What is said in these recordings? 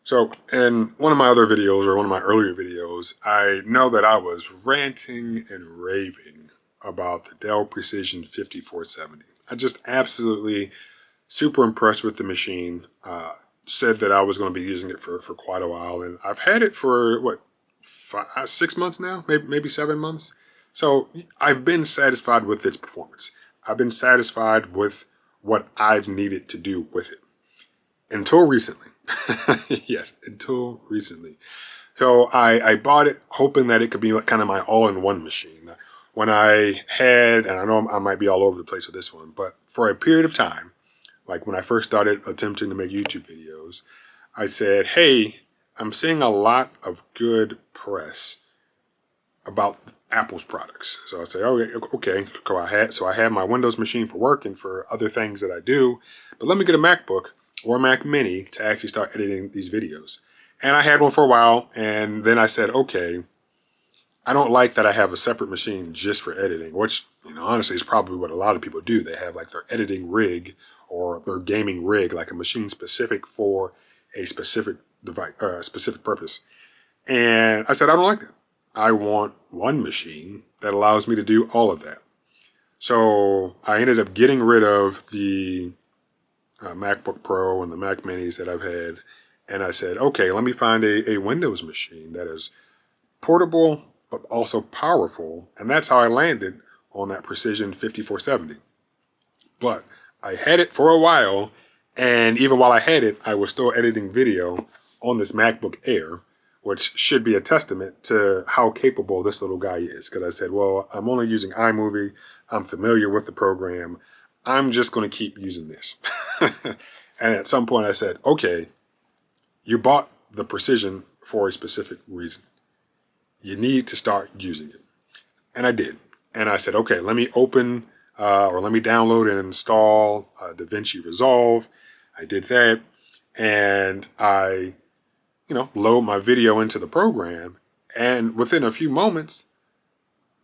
So in one of my other videos, or one of my earlier videos, I know that I was ranting and raving about the Dell Precision 5470. I just absolutely super impressed with the machine. Said that I was going to be using it for quite a while, and I've had it for what, 6 months now, maybe 7 months. So I've been satisfied with its performance. I've been satisfied with what I've needed to do with it until recently. Yes, until recently. So I bought it hoping that it could be like kind of my all-in-one machine. When I had, and I know I might be all over the place with this one, but for a period of time, like when I first started attempting to make YouTube videos, I said, hey, I'm seeing a lot of good press about Apple's products. So I say, oh, okay, cool. I have my Windows machine for work and for other things that I do, but let me get a MacBook or a Mac Mini to actually start editing these videos. And I had one for a while, and then I said, okay, I don't like that I have a separate machine just for editing, which, honestly is probably what a lot of people do. They have like their editing rig or their gaming rig, like a machine specific for a specific device, specific purpose. And I said, I don't like that. I want one machine that allows me to do all of that. So I ended up getting rid of the MacBook Pro and the Mac Minis that I've had. And I said, okay, let me find a Windows machine that is portable, but also powerful. And that's how I landed on that Precision 5470. But I had it for a while. And even while I had it, I was still editing video on this MacBook Air, which should be a testament to how capable this little guy is. Because I said, well, I'm only using iMovie. I'm familiar with the program. I'm just going to keep using this. And at some point I said, okay, you bought the Precision for a specific reason. You need to start using it. And I did. And I said, okay, let me open or let me download and install DaVinci Resolve. I did that. And I load my video into the program, and within a few moments,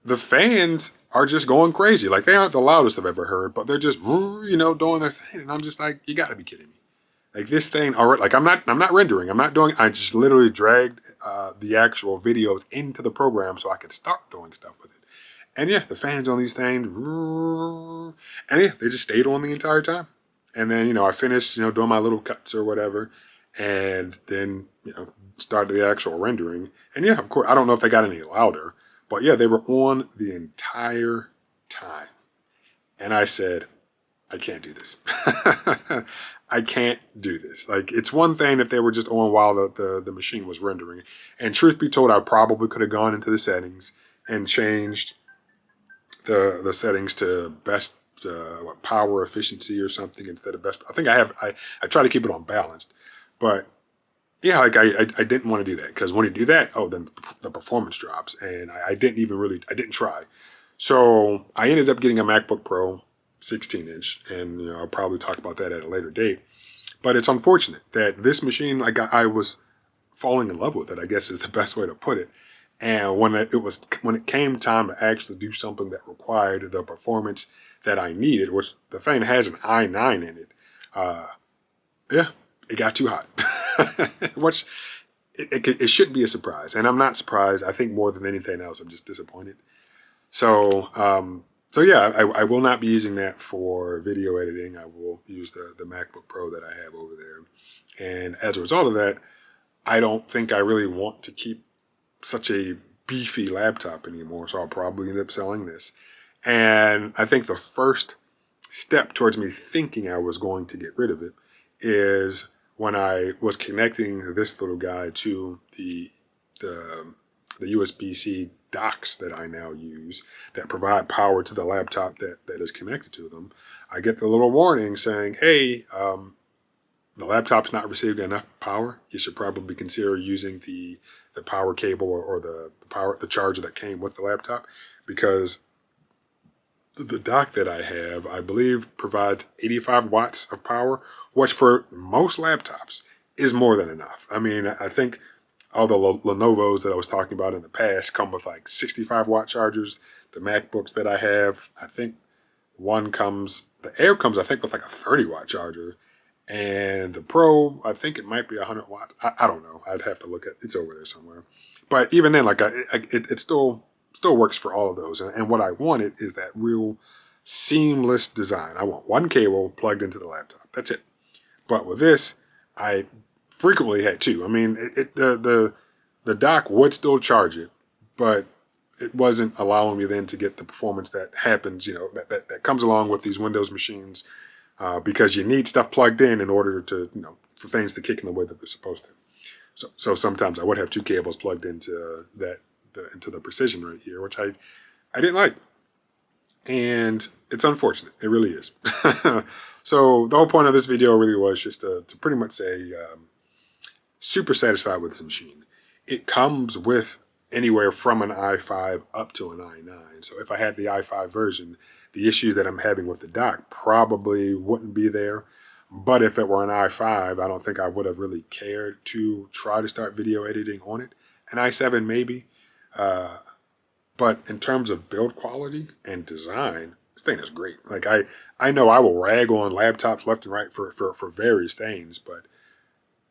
the fans are just going crazy. Like, they aren't the loudest I've ever heard, but they're just, doing their thing. And I'm just like, you gotta be kidding me. Like, this thing, already, like, I'm not rendering. I just literally dragged the actual videos into the program so I could start doing stuff with it. And yeah, the fans on these things, and yeah, they just stayed on the entire time. And then, I finished, doing my little cuts or whatever, and then, started the actual rendering. And yeah, of course, I don't know if they got any louder, but yeah, they were on the entire time. And I said, I can't do this. I can't do this. Like, it's one thing if they were just on while the machine was rendering. And truth be told, I probably could have gone into the settings and changed the settings to best power efficiency or something instead of best. I think I try to keep it on balanced, but yeah, like I didn't want to do that, because when you do that, then the performance drops, and I didn't try. So I ended up getting a MacBook Pro 16-inch, and I'll probably talk about that at a later date. But it's unfortunate that this machine, I was falling in love with it, I guess is the best way to put it. And when it came time to actually do something that required the performance that I needed, which the thing has an i9 in it, yeah, it got too hot. Which it shouldn't be a surprise, and I'm not surprised. I think more than anything else, I'm just disappointed. So, yeah, I will not be using that for video editing. I will use the MacBook Pro that I have over there, and as a result of that, I don't think I really want to keep such a beefy laptop anymore. So I'll probably end up selling this. And I think the first step towards me thinking I was going to get rid of it is when I was connecting this little guy to the USB-C docks that I now use that provide power to the laptop that is connected to them. I get the little warning saying, hey, the laptop's not receiving enough power. You should probably consider using the power cable or the charger that came with the laptop, because the dock that I have, I believe, provides 85 watts of power, which for most laptops is more than enough. I mean, I think all the Lenovo's that I was talking about in the past come with like 65 watt chargers. The MacBooks that I have, I think the Air comes, I think, with like a 30 watt charger. And the Pro, I think it might be 100 watts. I don't know. I'd have to look at it's over there somewhere. But even then, like it still works for all of those. And what I wanted is that real seamless design. I want one cable plugged into the laptop. That's it. But with this, I frequently had two. I mean, the dock would still charge it, but it wasn't allowing me then to get the performance that happens, that comes along with these Windows machines, because you need stuff plugged in order to, for things to kick in the way that they're supposed to. So sometimes I would have two cables plugged into into the Precision right here, which I didn't like. And it's unfortunate. It really is. So the whole point of this video really was just to pretty much say, super satisfied with this machine. It comes with anywhere from an i5 up to an i9. So if I had the i5 version, the issues that I'm having with the dock probably wouldn't be there. But if it were an i5, I don't think I would have really cared to try to start video editing on it. An i7 maybe. But in terms of build quality and design, this thing is great. Like I know I will rag on laptops left and right for various things, but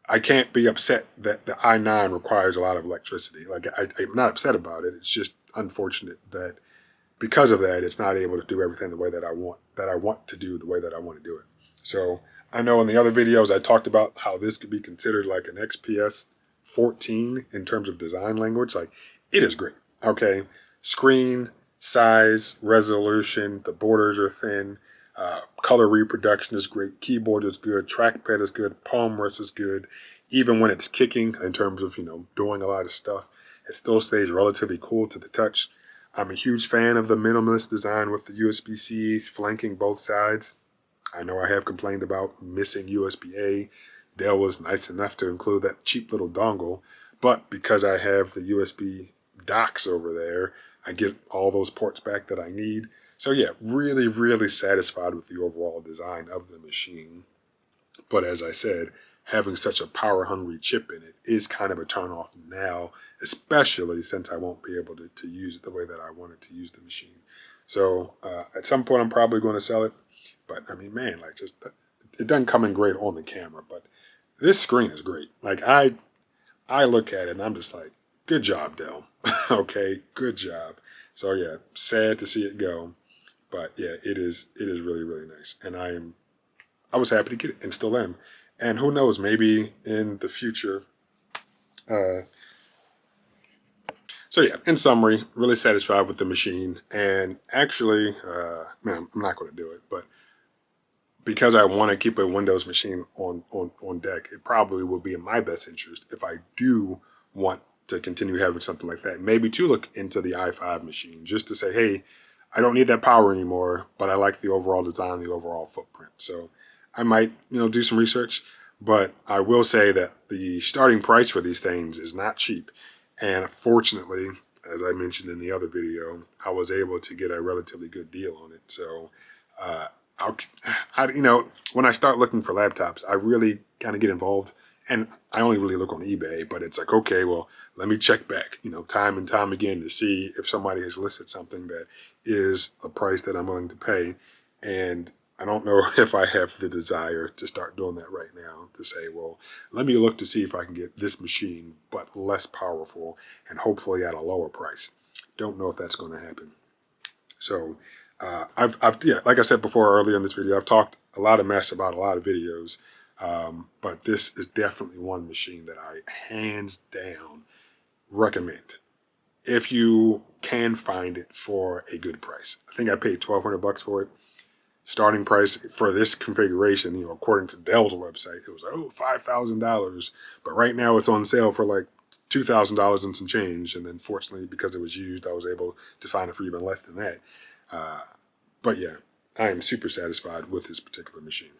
I can't be upset that the i9 requires a lot of electricity. Like I'm not upset about it. It's just unfortunate that because of that, it's not able to do everything the way that I want to do the way that I want to do it. So I know in the other videos I talked about how this could be considered like an XPS 14 in terms of design language. Like it is great. Okay. Screen, size, resolution, the borders are thin, color reproduction is great, keyboard is good, trackpad is good, palm rest is good. Even when it's kicking in terms of, doing a lot of stuff, it still stays relatively cool to the touch. I'm a huge fan of the minimalist design with the USB-C flanking both sides. I know I have complained about missing USB-A. Dell was nice enough to include that cheap little dongle, but because I have the USB docks over there, I get all those ports back that I need. So yeah, really, really satisfied with the overall design of the machine. But as I said, having such a power-hungry chip in it is kind of a turnoff now, especially since I won't be able to use it the way that I wanted to use the machine. So at some point, I'm probably going to sell it. But I mean, man, like it doesn't come in great on the camera, but this screen is great. Like I look at it and I'm just like, good job, Dell. Okay, good job. So yeah, sad to see it go, but yeah, it is really, really nice. And I was happy to get it and still am. And who knows, maybe in the future. So yeah, in summary, really satisfied with the machine. And actually, man, I'm not going to do it, but because I want to keep a Windows machine on deck, it probably will be in my best interest if I do want to continue having something like that. Maybe to look into the i5 machine just to say, hey, I don't need that power anymore, but I like the overall design, the overall footprint. So I might, do some research, but I will say that the starting price for these things is not cheap. And fortunately, as I mentioned in the other video, I was able to get a relatively good deal on it. So, when I start looking for laptops, I really kind of get involved. And I only really look on eBay, but it's like, okay, well, let me check back, time and time again to see if somebody has listed something that is a price that I'm willing to pay. And I don't know if I have the desire to start doing that right now, to say, well, let me look to see if I can get this machine, but less powerful and hopefully at a lower price. Don't know if that's going to happen. So I've like I said before earlier in this video, I've talked a lot of mess about a lot of videos. But this is definitely one machine that I hands down recommend if you can find it for a good price. I think I paid $1,200 for it. Starting price for this configuration, according to Dell's website, it was $5,000. But right now it's on sale for like $2,000 and some change. And then fortunately, because it was used, I was able to find it for even less than that. But yeah, I am super satisfied with this particular machine.